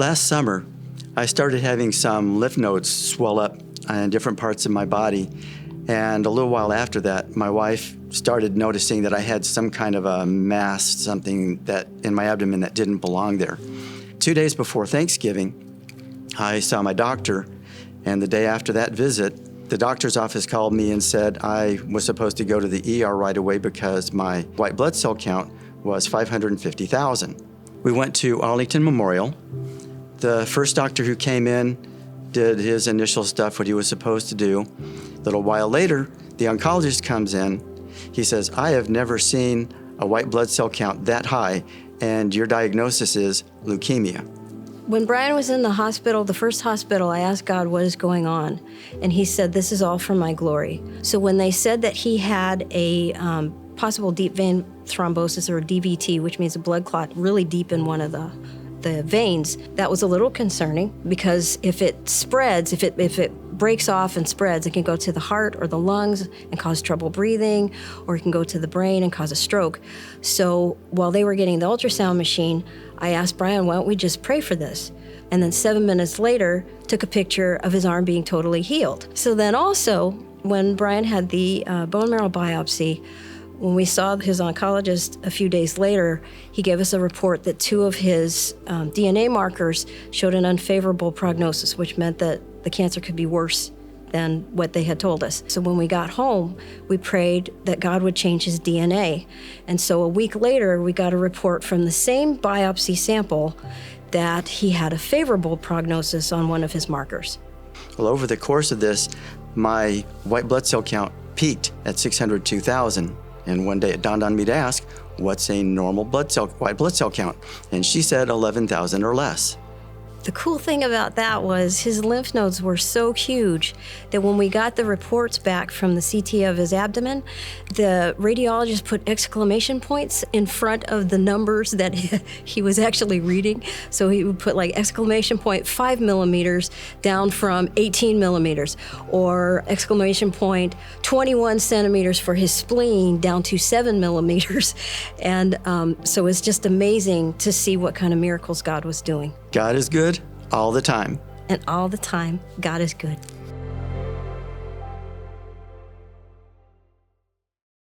Last summer, I started having some lymph nodes swell up in different parts of my body. And a little while after that, my wife started noticing that I had some kind of a mass, something that in my abdomen that didn't belong there. 2 days before Thanksgiving, I saw my doctor, and the day after that visit, the doctor's office called me and said I was supposed to go to the ER right away because my white blood cell count was 550,000. We went to Arlington Memorial. The first doctor who came in did his initial stuff, what he was supposed to do. A little while later, the oncologist comes in. He says, I have never seen a white blood cell count that high, and your diagnosis is leukemia. When Brian was in the hospital, the first hospital, I asked God, what is going on? And he said, this is all for my glory. So when they said that he had a possible deep vein thrombosis, or a DVT, which means a blood clot really deep in one of the veins, that was a little concerning, because if it spreads, if it breaks off and spreads, it can go to the heart or the lungs and cause trouble breathing, or it can go to the brain and cause a stroke. So while they were getting the ultrasound machine, I asked Brian, why don't we just pray for this? And then 7 minutes later, took a picture of his arm being totally healed. So then also, when Brian had the bone marrow biopsy, when we saw his oncologist a few days later, he gave us a report that 2 of his DNA markers showed an unfavorable prognosis, which meant that the cancer could be worse than what they had told us. So when we got home, we prayed that God would change his DNA. And so a week later, we got a report from the same biopsy sample that he had a favorable prognosis on one of his markers. Well, over the course of this, my white blood cell count peaked at 602,000. And one day it dawned on me to ask, what's a normal white blood cell count? And she said 11,000 or less. The cool thing about that was his lymph nodes were so huge that when we got the reports back from the CT of his abdomen, the radiologist put exclamation points in front of the numbers that he was actually reading. So he would put like exclamation point 5 millimeters down from 18 millimeters, or exclamation point 21 centimeters for his spleen down to 7 millimeters. And so it's just amazing to see what kind of miracles God was doing. God is good all the time. And all the time, God is good.